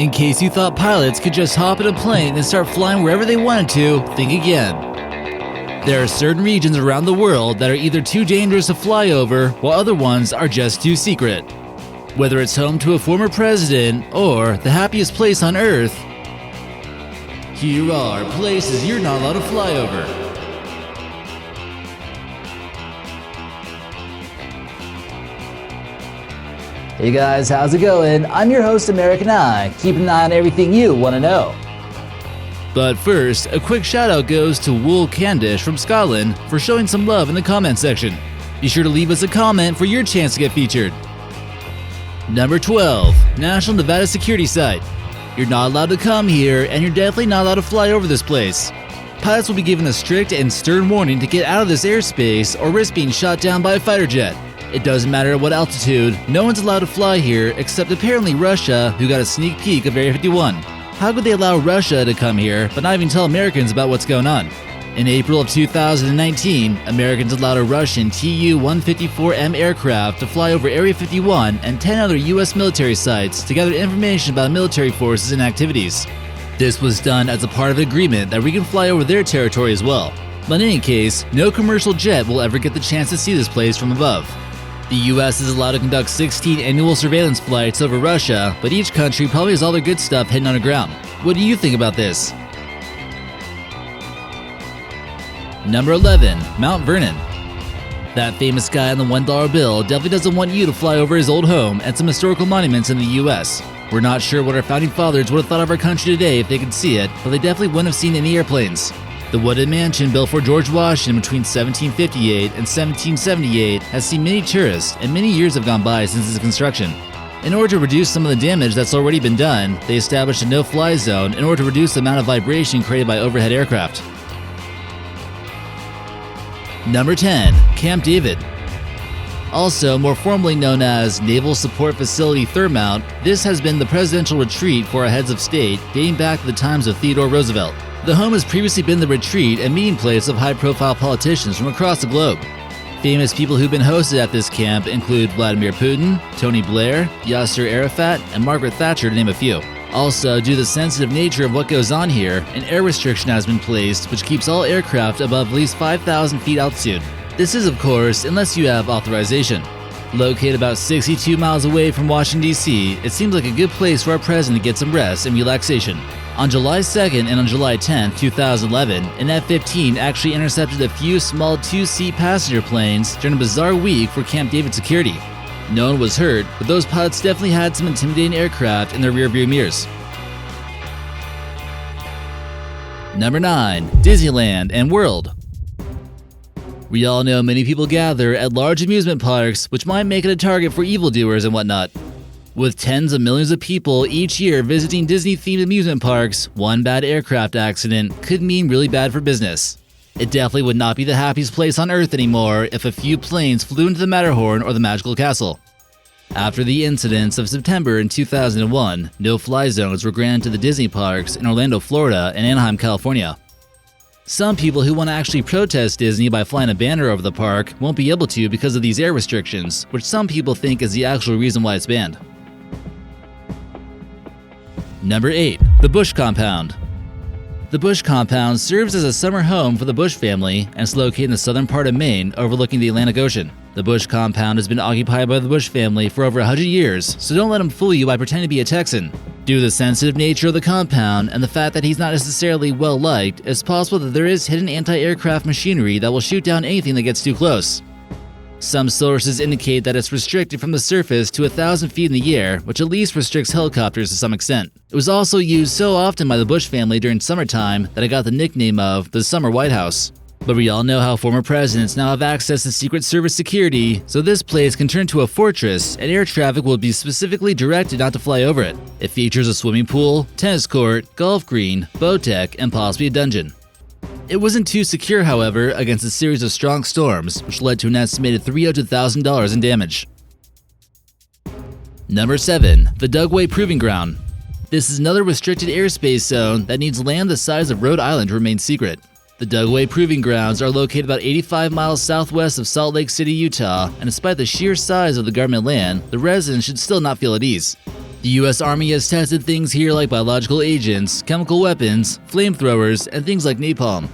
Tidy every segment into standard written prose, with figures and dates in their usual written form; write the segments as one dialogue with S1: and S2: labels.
S1: In case you thought pilots could just hop in a plane and start flying wherever they wanted to, think again. There are certain regions around the world that are either too dangerous to fly over, while other ones are just too secret. Whether it's home to a former president or the happiest place on Earth, here are places you're not allowed to fly over.
S2: Hey guys, how's it going? I'm your host, American Eye, keeping an eye on everything you want to know.
S1: But first, a quick shout out goes to Wool Candish from Scotland for showing some love in the comment section. Be sure to leave us a comment for your chance to get featured. Number 12, National Nevada Security Site. You're not allowed to come here, and you're definitely not allowed to fly over this place. Pilots will be given a strict and stern warning to get out of this airspace or risk being shot down by a fighter jet. It doesn't matter at what altitude, no one's allowed to fly here except apparently Russia, who got a sneak peek of Area 51. How could they allow Russia to come here but not even tell Americans about what's going on? In April of 2019, Americans allowed a Russian Tu-154M aircraft to fly over Area 51 and 10 other U.S. military sites to gather information about military forces and activities. This was done as a part of an agreement that we can fly over their territory as well. But in any case, no commercial jet will ever get the chance to see this place from above. The US is allowed to conduct 16 annual surveillance flights over Russia, but each country probably has all their good stuff hidden underground. What do you think about this? Number 11, Mount Vernon. That famous guy on the $1 bill definitely doesn't want you to fly over his old home and some historical monuments in the US. We're not sure what our founding fathers would have thought of our country today if they could see it, but they definitely wouldn't have seen any airplanes. The wooded mansion built for George Washington between 1758 and 1778 has seen many tourists, and many years have gone by since its construction. In order to reduce some of the damage that's already been done, they established a no-fly zone in order to reduce the amount of vibration created by overhead aircraft. Number 10, Camp David. Also more formally known as Naval Support Facility Thurmont, this has been the presidential retreat for our heads of state dating back to the times of Theodore Roosevelt. The home has previously been the retreat and meeting place of high-profile politicians from across the globe. Famous people who've been hosted at this camp include Vladimir Putin, Tony Blair, Yasser Arafat, and Margaret Thatcher, to name a few. Also, due to the sensitive nature of what goes on here, an air restriction has been placed which keeps all aircraft above at least 5,000 feet altitude. This is, of course, unless you have authorization. Located about 62 miles away from Washington, D.C., it seems like a good place for our president to get some rest and relaxation. On July 2nd and on July 10th, 2011, an F-15 actually intercepted a few small two-seat passenger planes during a bizarre week for Camp David security. No one was hurt, but those pilots definitely had some intimidating aircraft in their rearview mirrors. Number 9, Disneyland and World. We all know many people gather at large amusement parks, which might make it a target for evildoers and whatnot. With tens of millions of people each year visiting Disney-themed amusement parks, one bad aircraft accident could mean really bad for business. It definitely would not be the happiest place on Earth anymore if a few planes flew into the Matterhorn or the Magical Castle. After the incidents of September in 2001, no-fly zones were granted to the Disney parks in Orlando, Florida and Anaheim, California. Some people who want to actually protest Disney by flying a banner over the park won't be able to because of these air restrictions, which some people think is the actual reason why it's banned. Number 8, the Bush Compound. The Bush Compound serves as a summer home for the Bush family and is located in the southern part of Maine overlooking the Atlantic Ocean. The Bush Compound has been occupied by the Bush family for over 100 years, so don't let them fool you by pretending to be a Texan. Due to the sensitive nature of the compound and the fact that he's not necessarily well-liked, it's possible that there is hidden anti-aircraft machinery that will shoot down anything that gets too close. Some sources indicate that it's restricted from the surface to 1,000 feet in the air, which at least restricts helicopters to some extent. It was also used so often by the Bush family during summertime that it got the nickname of the Summer White House. But we all know how former presidents now have access to Secret Service security, so this place can turn to a fortress and air traffic will be specifically directed not to fly over it. It features a swimming pool, tennis court, golf green, boat deck, and possibly a dungeon. It wasn't too secure, however, against a series of strong storms, which led to an estimated $300,000 in damage. Number 7, the Dugway Proving Ground. This is another restricted airspace zone that needs land the size of Rhode Island to remain secret. The Dugway Proving Grounds are located about 85 miles southwest of Salt Lake City, Utah, and despite the sheer size of the government land, the residents should still not feel at ease. The US Army has tested things here like biological agents, chemical weapons, flamethrowers, and things like napalm.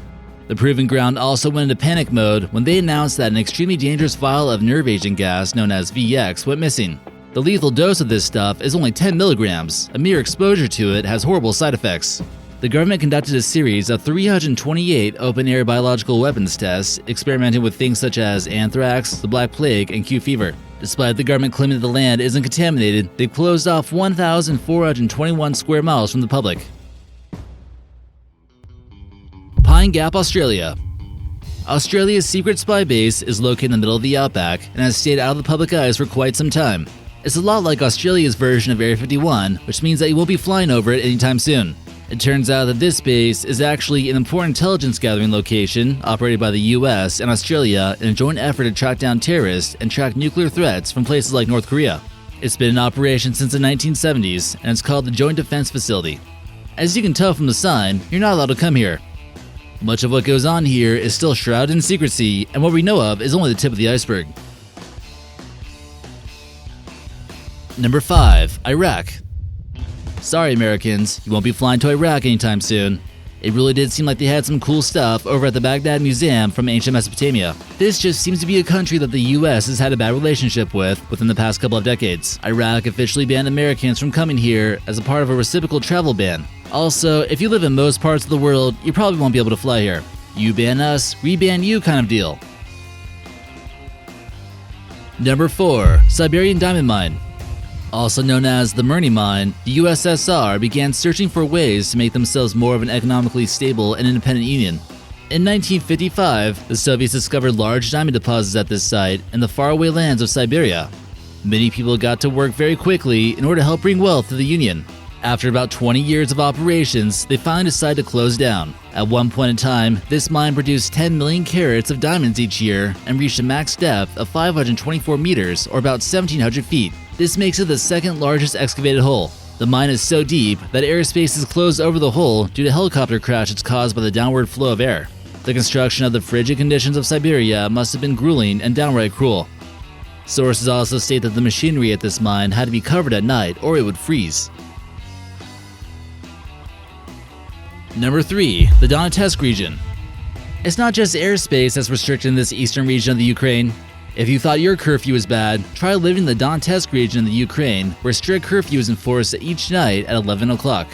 S1: The Proving Ground also went into panic mode when they announced that an extremely dangerous vial of nerve agent gas known as VX went missing. The lethal dose of this stuff is only 10 milligrams. A mere exposure to it has horrible side effects. The government conducted a series of 328 open-air biological weapons tests, experimenting with things such as anthrax, the Black Plague, and Q fever. Despite the government claiming that the land isn't contaminated, they've closed off 1,421 square miles from the public. Pine Gap, Australia. Australia's secret spy base is located in the middle of the outback and has stayed out of the public eyes for quite some time. It's a lot like Australia's version of Area 51, which means that you won't be flying over it anytime soon. It turns out that this base is actually an important intelligence gathering location operated by the US and Australia in a joint effort to track down terrorists and track nuclear threats from places like North Korea. It's been in operation since the 1970s and it's called the Joint Defense Facility. As you can tell from the sign, you're not allowed to come here. Much of what goes on here is still shrouded in secrecy, and what we know of is only the tip of the iceberg. Number 5. Iraq. Sorry Americans, you won't be flying to Iraq anytime soon. It really did seem like they had some cool stuff over at the Baghdad Museum from ancient Mesopotamia. This just seems to be a country that the US has had a bad relationship with within the past couple of decades. Iraq officially banned Americans from coming here as a part of a reciprocal travel ban. Also, if you live in most parts of the world, you probably won't be able to fly here. You ban us, we ban you kind of deal. Number 4. Siberian Diamond Mine. Also known as the Murny Mine, the USSR began searching for ways to make themselves more of an economically stable and independent union. In 1955, the Soviets discovered large diamond deposits at this site in the faraway lands of Siberia. Many people got to work very quickly in order to help bring wealth to the Union. After about 20 years of operations, they finally decided to close down. At one point in time, this mine produced 10 million carats of diamonds each year and reached a max depth of 524 meters or about 1,700 feet. This makes it the second largest excavated hole. The mine is so deep that airspace is closed over the hole due to helicopter crashes caused by the downward flow of air. The construction of the frigid conditions of Siberia must have been grueling and downright cruel. Sources also state that the machinery at this mine had to be covered at night or it would freeze. Number 3. The Donetsk region. It's not just airspace that's restricted in this eastern region of the Ukraine. If you thought your curfew was bad, try living in the Donetsk region in the Ukraine, where strict curfew is enforced each night at 11 o'clock.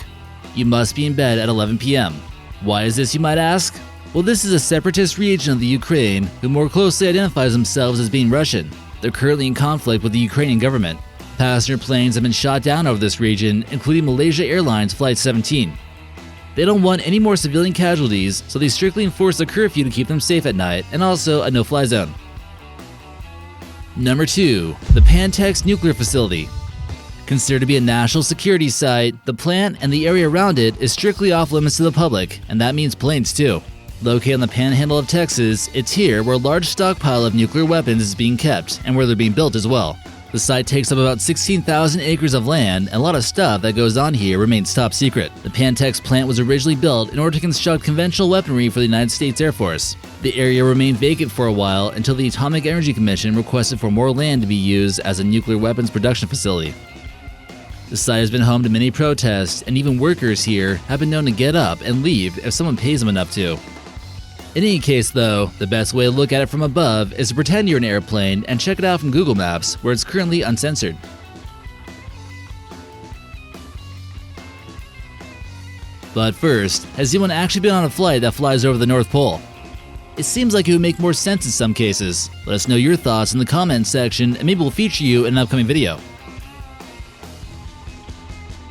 S1: You must be in bed at 11 p.m. Why is this, you might ask? Well, this is a separatist region of the Ukraine who more closely identifies themselves as being Russian. They're currently in conflict with the Ukrainian government. Passenger planes have been shot down over this region, including Malaysia Airlines Flight 17. They don't want any more civilian casualties, so they strictly enforce a curfew to keep them safe at night, and also a no-fly zone. Number 2. The Pantex nuclear facility. Considered to be a national security site, the plant and the area around it is strictly off-limits to the public, and that means planes too. Located on the panhandle of Texas, it's here where a large stockpile of nuclear weapons is being kept, and where they're being built as well. The site takes up about 16,000 acres of land, and a lot of stuff that goes on here remains top secret. The Pantex plant was originally built in order to construct conventional weaponry for the United States Air Force. The area remained vacant for a while until the Atomic Energy Commission requested for more land to be used as a nuclear weapons production facility. The site has been home to many protests, and even workers here have been known to get up and leave if someone pays them enough to. In any case though, the best way to look at it from above is to pretend you're in an airplane and check it out from Google Maps, where it's currently uncensored. But first, has anyone actually been on a flight that flies over the North Pole? It seems like it would make more sense in some cases. Let us know your thoughts in the comments section and maybe we'll feature you in an upcoming video.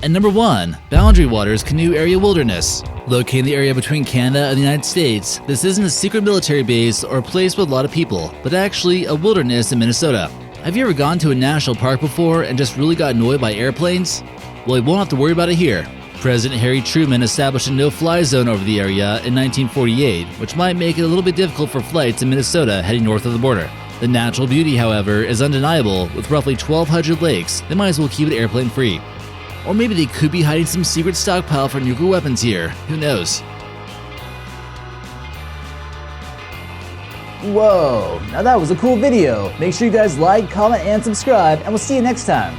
S1: And number 1, Boundary Waters Canoe Area Wilderness. Located in the area between Canada and the United States, this isn't a secret military base or a place with a lot of people, but actually a wilderness in Minnesota. Have you ever gone to a national park before and just really got annoyed by airplanes? Well, you won't have to worry about it here. President Harry Truman established a no-fly zone over the area in 1948, which might make it a little bit difficult for flights in Minnesota heading north of the border. The natural beauty, however, is undeniable. With roughly 1,200 lakes, they might as well keep it airplane-free. Or maybe they could be hiding some secret stockpile for nuclear weapons here. Who knows?
S2: Whoa, now that was a cool video. Make sure you guys like, comment, and subscribe, and we'll see you next time.